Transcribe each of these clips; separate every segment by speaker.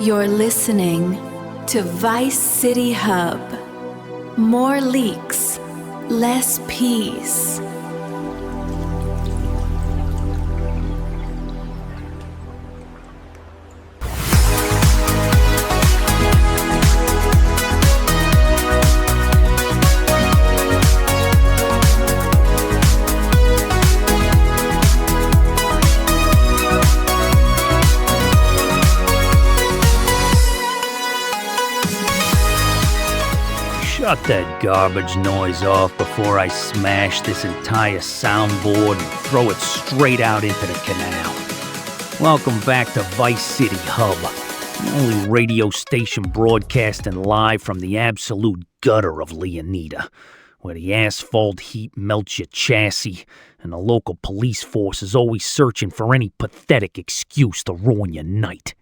Speaker 1: You're listening to Vice City Hub. More leaks, less peace.
Speaker 2: Shut that garbage noise off before I smash this entire soundboard and throw it straight out into the canal. Welcome back to Vice City Hub, the only radio station broadcasting live from the absolute gutter of Leonida, where the asphalt heat melts your chassis and the local police force is always searching for any pathetic excuse to ruin your night.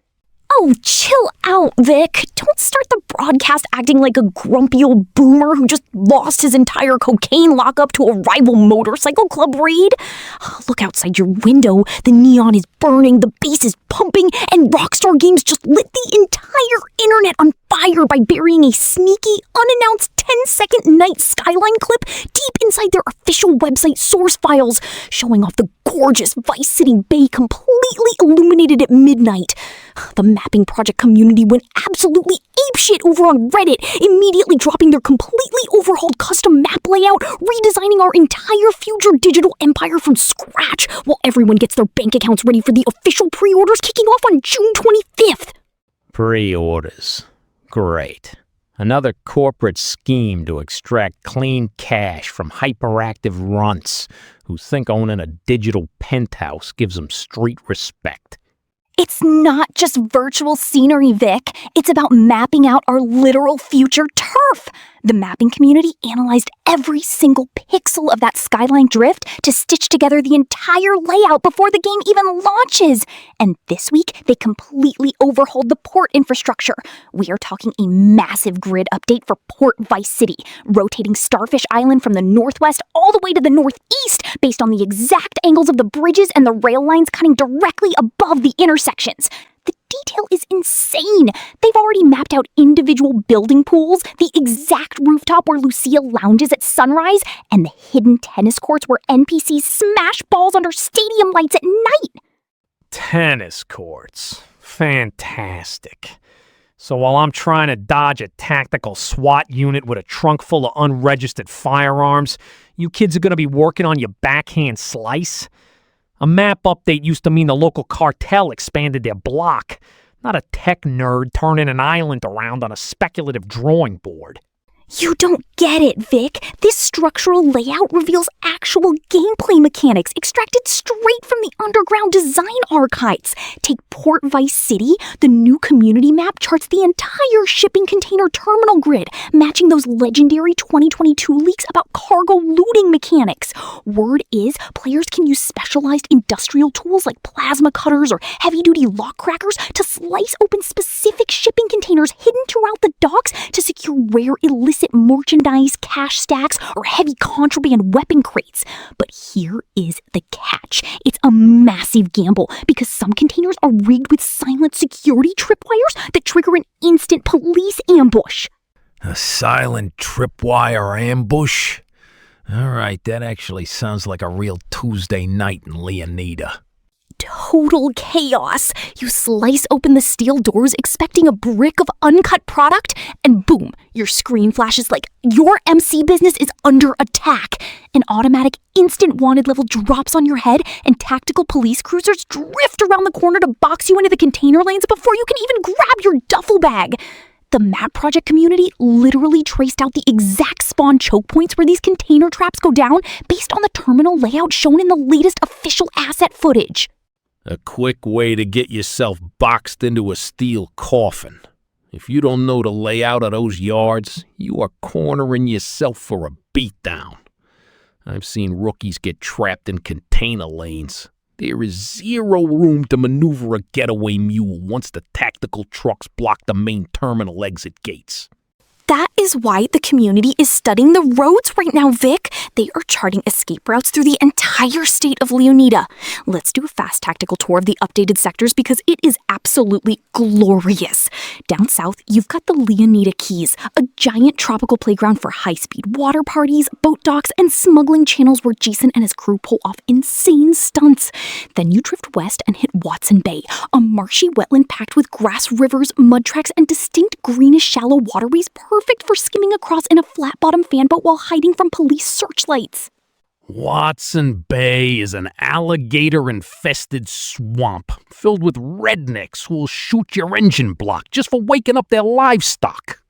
Speaker 3: Oh, chill out, Vic. Don't start the broadcast acting like a grumpy old boomer who just lost his entire cocaine lockup to a rival motorcycle club raid. Look outside your window. The neon is burning, the bass is pumping, and Rockstar Games just lit the entire internet on fire by burying a sneaky, unannounced 10-second night skyline clip deep inside their official website source files, showing off the gorgeous Vice City Bay completely illuminated at midnight. The mapping project community went absolutely apeshit over on Reddit, immediately dropping their completely overhauled custom map layout, redesigning our entire future digital empire from scratch, while everyone gets their bank accounts ready for the official pre-orders kicking off on June 25th.
Speaker 4: Pre-orders. Great. Another corporate scheme to extract clean cash from hyperactive runts who think owning a digital penthouse gives them street respect.
Speaker 3: It's not just virtual scenery, Vic. It's about mapping out our literal future turf. The mapping community analyzed every single pixel of that skyline drift to stitch together the entire layout before the game even launches. And this week, they completely overhauled the port infrastructure. We are talking a massive grid update for Port Vice City, rotating Starfish Island from the northwest all the way to the northeast based on the exact angles of the bridges and the rail lines cutting directly above the intersections. The detail is insane. They've already mapped out individual building pools, the exact rooftop where Lucia lounges at sunrise, and the hidden tennis courts where NPCs smash balls under stadium lights at night.
Speaker 4: Tennis courts. Fantastic. So while I'm trying to dodge a tactical SWAT unit with a trunk full of unregistered firearms, you kids are going to be working on your backhand slice? A map update used to mean the local cartel expanded their block, not a tech nerd turning an island around on a speculative drawing board.
Speaker 3: You don't get it, Vic. This structural layout reveals actual gameplay mechanics extracted straight from the underground design archives. Take Port Vice City. The new community map charts the entire shipping container terminal grid, matching those legendary 2022 leaks about cargo looting mechanics. Word is, players can use specialized industrial tools like plasma cutters or heavy-duty lock crackers to slice open specific shipping containers hidden throughout the docks to secure rare illicit merchandise, cash stacks, or heavy contraband weapon crates. But here is the catch. It's a massive gamble because some containers are rigged with silent security tripwires that trigger an instant police ambush.
Speaker 5: A silent tripwire ambush? All right, that actually sounds like a real Tuesday night in Leonida.
Speaker 3: Total chaos. You slice open the steel doors expecting a brick of uncut product, and boom, your screen flashes like your MC business is under attack. An automatic instant wanted level drops on your head, and tactical police cruisers drift around the corner to box you into the container lanes before you can even grab your duffel bag. The map project community literally traced out the exact spawn choke points where these container traps go down based on the terminal layout shown in the latest official asset footage.
Speaker 5: A quick way to get yourself boxed into a steel coffin. If you don't know the layout of those yards, you are cornering yourself for a beatdown. I've seen rookies get trapped in container lanes. There is zero room to maneuver a getaway mule once the tactical trucks block the main terminal exit gates.
Speaker 3: That is why the community is studying the roads right now, Vic. They are charting escape routes through the entire state of Leonida. Let's do a fast tactical tour of the updated sectors because it is absolutely glorious. Down south, you've got the Leonida Keys, a giant tropical playground for high-speed water parties, boat docks, and smuggling channels where Jason and his crew pull off insane stunts. Then you drift west and hit Watson Bay, a marshy wetland packed with grass rivers, mud tracks, and distinct greenish shallow waterways perfect for skimming across in a flat-bottom fanboat while hiding from police searchlights.
Speaker 5: Watson Bay is an alligator-infested swamp filled with rednecks who will shoot your engine block just for waking up their livestock.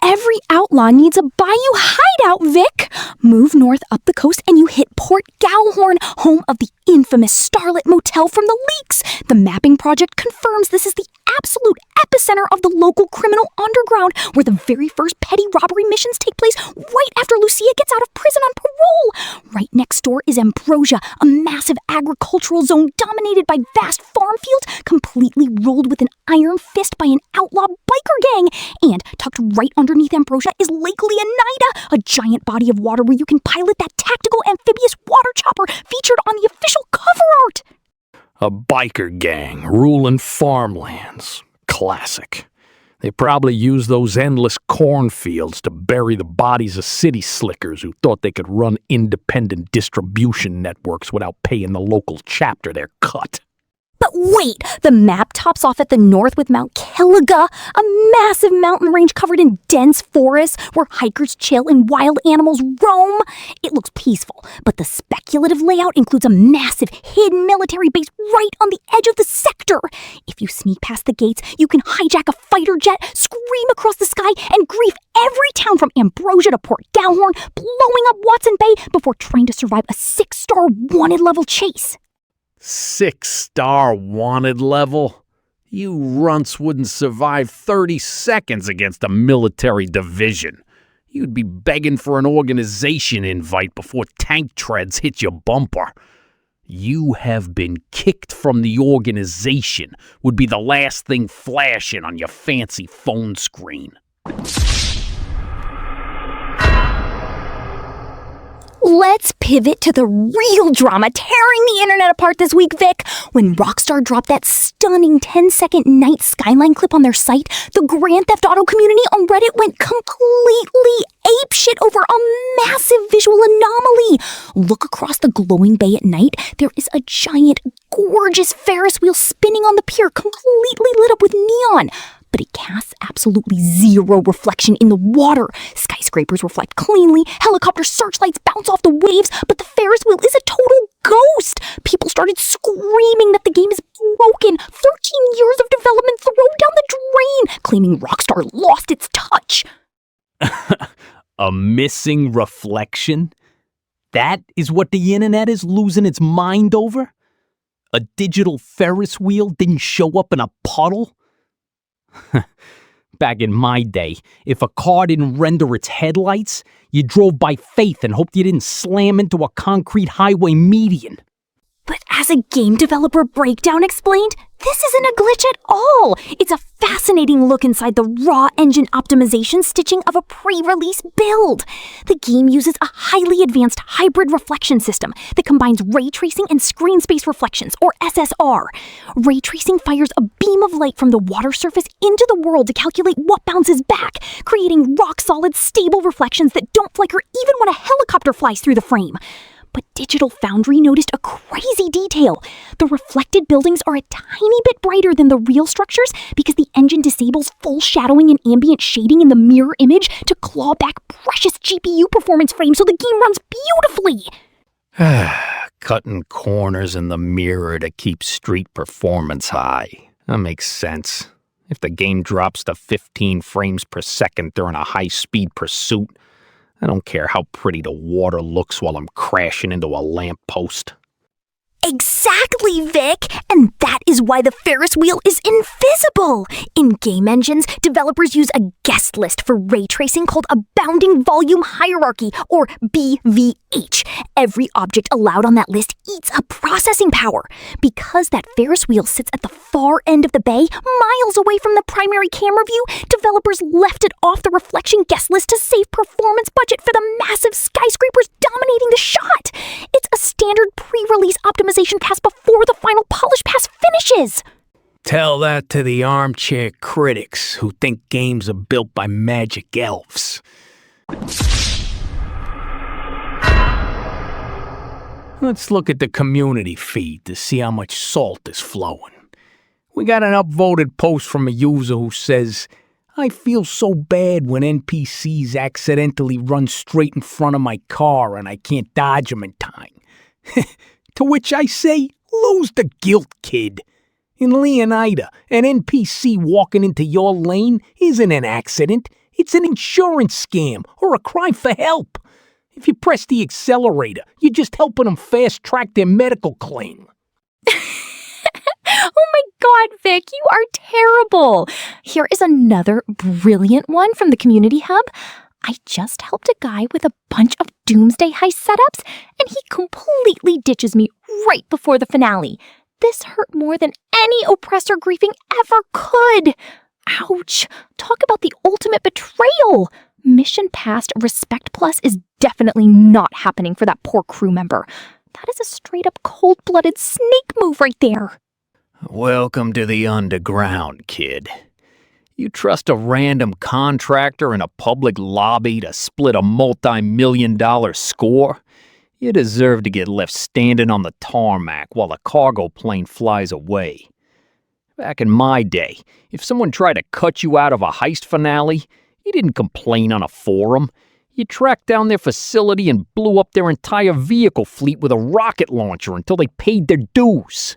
Speaker 3: Every outlaw needs a bayou hideout, Vic. Move north up the coast and you hit Port Gowhorn, home of the infamous Starlit Motel from the leaks. The mapping project confirms this is the absolute epicenter of the local criminal underground, where the very first petty robbery missions take place right after Lucia gets out of prison on parole. Right next door is Ambrosia, a massive agricultural zone dominated by vast farm fields, completely ruled with an iron fist by an outlaw biker gang. And tucked right underneath Ambrosia is Lake Leonida, a giant body of water where you can pilot that tactical amphibious water chopper featured on the official cover art.
Speaker 5: A biker gang ruling farmlands. Classic. They probably use those endless cornfields to bury the bodies of city slickers who thought they could run independent distribution networks without paying the local chapter their cut.
Speaker 3: But wait, the map tops off at the north with Mount Kiliga, a massive mountain range covered in dense forests where hikers chill and wild animals roam. It looks peaceful, but the speculative layout includes a massive hidden military base right on the edge of the sector. If you sneak past the gates, you can hijack a fighter jet, scream across the sky, and grief every town from Ambrosia to Port Gowhorn, blowing up Watson Bay before trying to survive a 6-star wanted level chase.
Speaker 5: 6-star wanted level? You runts wouldn't survive 30 seconds against a military division. You'd be begging for an organization invite before tank treads hit your bumper. You have been kicked from the organization would be the last thing flashing on your fancy phone screen.
Speaker 3: Let's pivot to the real drama tearing the internet apart this week, Vic. When Rockstar dropped that stunning 10-second night skyline clip on their site, the Grand Theft Auto community on Reddit went completely apeshit over a massive visual anomaly. Look across the glowing bay at night. There is a giant, gorgeous Ferris wheel spinning on the pier, completely lit up with neon. But it casts absolutely zero reflection in the water. Skyscrapers reflect cleanly, helicopter searchlights bounce off the waves, but the Ferris wheel is a total ghost. People started screaming that the game is broken. 13 years of development thrown down the drain, claiming Rockstar lost its touch.
Speaker 2: A missing reflection? That is what the internet is losing its mind over? A digital Ferris wheel didn't show up in a puddle? Back in my day, if a car didn't render its headlights, you drove by faith and hoped you didn't slam into a concrete highway median.
Speaker 3: But as a game developer breakdown explained, this isn't a glitch at all. It's a fascinating look inside the raw engine optimization stitching of a pre-release build. The game uses a highly advanced hybrid reflection system that combines ray tracing and screen space reflections, or SSR. Ray tracing fires a beam of light from the water surface into the world to calculate what bounces back, creating rock-solid, stable reflections that don't flicker even when a helicopter flies through the frame. But Digital Foundry noticed a crazy detail. The reflected buildings are a tiny bit brighter than the real structures because the engine disables full shadowing and ambient shading in the mirror image to claw back precious GPU performance frames so the game runs beautifully.
Speaker 2: Cutting corners in the mirror to keep street performance high. That makes sense. If the game drops to 15 frames per second during a high-speed pursuit, I don't care how pretty the water looks while I'm crashing into a lamppost.
Speaker 3: Exactly, Vic! And that is why the Ferris wheel is invisible! In game engines, developers use a guest list for ray tracing called a bounding volume hierarchy, or BVH. H. Every object allowed on that list eats up processing power. Because that Ferris wheel sits at the far end of the bay, miles away from the primary camera view, developers left it off the reflection guest list to save performance budget for the massive skyscrapers dominating the shot. It's a standard pre-release optimization cast before the final polish pass finishes.
Speaker 2: Tell that to the armchair critics who think games are built by magic elves. Let's look at the community feed to see how much salt is flowing. We got an upvoted post from a user who says, "I feel so bad when NPCs accidentally run straight in front of my car and I can't dodge them in time." To which I say, lose the guilt, kid. In Leonida, an NPC walking into your lane isn't an accident. It's an insurance scam or a cry for help. If you press the accelerator, you're just helping them fast-track their medical claim.
Speaker 3: Oh my God, Vic, you are terrible. Here is another brilliant one from the community hub. I just helped a guy with a bunch of Doomsday Heist setups, and he completely ditches me right before the finale. This hurt more than any oppressor griefing ever could. Ouch. Talk about the ultimate betrayal. Mission past Respect Plus is definitely not happening for that poor crew member. That is a straight-up cold-blooded snake move right there.
Speaker 2: Welcome to the underground, kid. You trust a random contractor in a public lobby to split a multi-million-dollar score? You deserve to get left standing on the tarmac while a cargo plane flies away. Back in my day, if someone tried to cut you out of a heist finale, you didn't complain on a forum. You tracked down their facility and blew up their entire vehicle fleet with a rocket launcher until they paid their dues.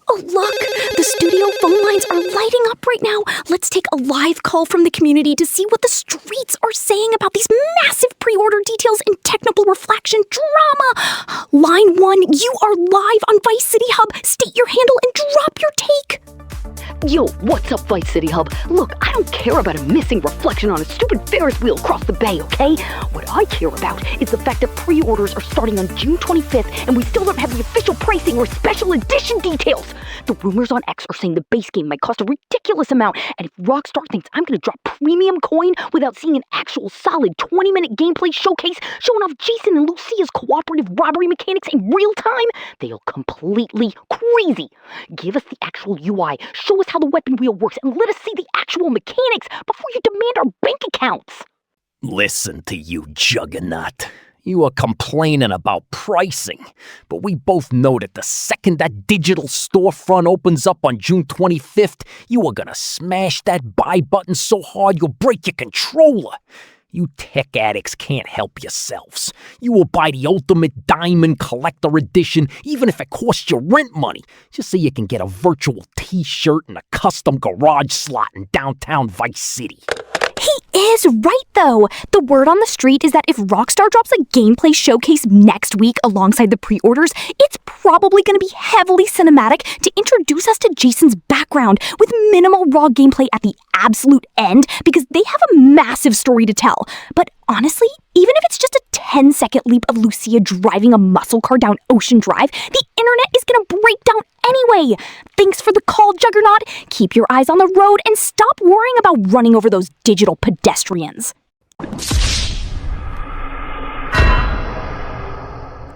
Speaker 3: Oh, look! The studio phone lines are lighting up right now. Let's take a live call from the community to see what the streets are saying about these massive pre-order details and technical reflection drama. Line 1, you are live on Vice City Hub. State your handle and drop your take.
Speaker 6: Yo, what's up, Vice City Hub? Look, I don't care about a missing reflection on a stupid Ferris wheel across the bay, okay? What I care about is the fact that pre-orders are starting on June 25th and we still don't have the official pricing or special edition details. The rumors on X are saying the base game might cost a ridiculous amount, and if Rockstar thinks I'm gonna drop premium coin without seeing an actual solid 20-minute gameplay showcase showing off Jason and Lucia's cooperative robbery mechanics in real time, they'll completely crazy. Give us the actual UI, show us how the weapon wheel works, and let us see the actual mechanics before you demand our bank accounts.
Speaker 2: Listen to you, Juggernaut. You are complaining about pricing, but we both know that the second that digital storefront opens up on June 25th, you are gonna smash that buy button so hard you'll break your controller. You tech addicts can't help yourselves. You will buy the ultimate diamond collector edition, even if it costs you rent money, just so you can get a virtual t-shirt and a custom garage slot in downtown Vice City.
Speaker 3: He is right, though. The word on the street is that if Rockstar drops a gameplay showcase next week alongside the pre-orders, it's probably going to be heavily cinematic to introduce us to Jason's background with minimal raw gameplay at the absolute end because they have a massive story to tell. But honestly, even if it's just a 10-second leap of Lucia driving a muscle car down Ocean Drive, the internet is going to break down anyway. Thanks for the call, Juggernaut. Keep your eyes on the road and stop worrying about running over those digital pedestrians.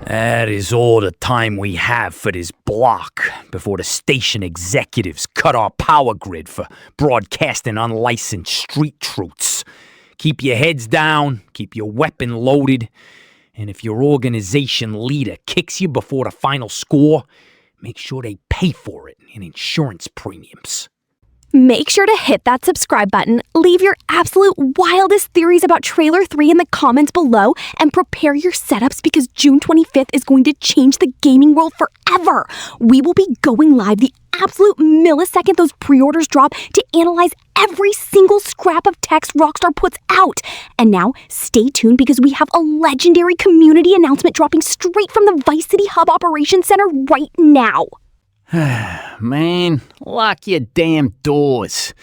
Speaker 2: That is all the time we have for this block before the station executives cut our power grid for broadcasting unlicensed street truths. Keep your heads down, keep your weapon loaded, and if your organization leader kicks you before the final score, make sure they pay for it in insurance premiums.
Speaker 3: Make sure to hit that subscribe button, leave your absolute wildest theories about Trailer 3 in the comments below, and prepare your setups because June 25th is going to change the gaming world forever. We will be going live the absolute millisecond those pre-orders drop to analyze every single scrap of text Rockstar puts out. And now, stay tuned because we have a legendary community announcement dropping straight from the Vice City Hub Operations Center right now.
Speaker 2: Man, lock your damn doors.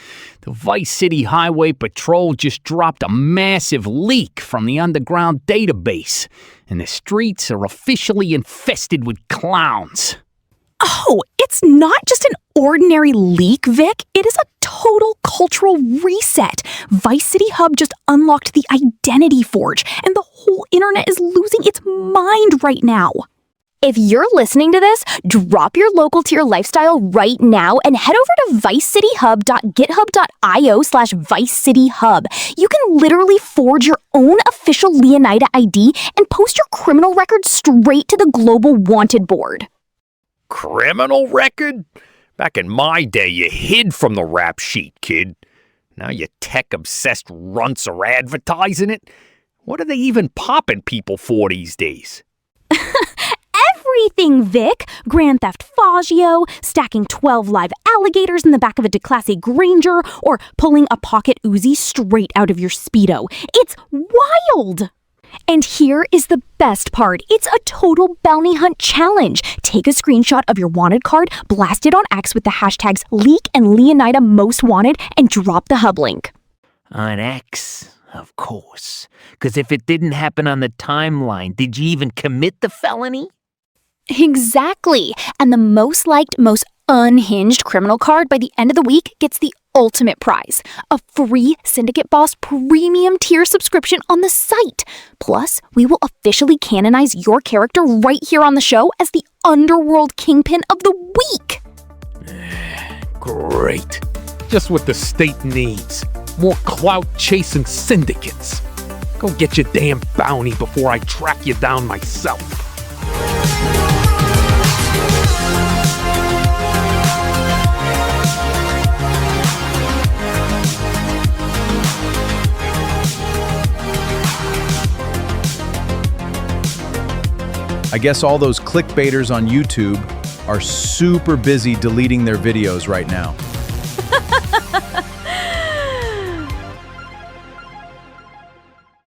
Speaker 2: The Vice City Highway Patrol just dropped a massive leak from the underground database, and the streets are officially infested with clowns.
Speaker 3: Oh, it's not just an ordinary leak, Vic. It is a total cultural reset. Vice City Hub just unlocked the Identity Forge, and the whole internet is losing its mind right now. If you're listening to this, drop your local to your lifestyle right now and head over to vicecityhub.github.io/vicecityhub. You can literally forge your own official Leonida ID and post your criminal record straight to the Global Wanted Board.
Speaker 7: Criminal record? Back in my day, you hid from the rap sheet, kid. Now you tech-obsessed runts are advertising it? What are they even popping people for these days?
Speaker 3: Everything, Vic. Grand Theft Faggio, stacking 12 live alligators in the back of a Declasse Granger, or pulling a pocket Uzi straight out of your Speedo. It's wild! And here is the best part. It's a total bounty hunt challenge. Take a screenshot of your wanted card, blast it on X with the hashtags Leak and Leonida Most Wanted, and drop the hub link.
Speaker 2: On X, of course. Because if it didn't happen on the timeline, did you even commit the felony?
Speaker 3: Exactly. And the most liked, most unhinged criminal card by the end of the week gets the ultimate prize, a free Syndicate Boss premium tier subscription on the site. Plus, we will officially canonize your character right here on the show as the Underworld Kingpin of the Week.
Speaker 5: Great. Just what the state needs. More clout-chasing syndicates. Go get your damn bounty before I track you down myself.
Speaker 8: I guess all those clickbaiters on YouTube are super busy deleting their videos right now.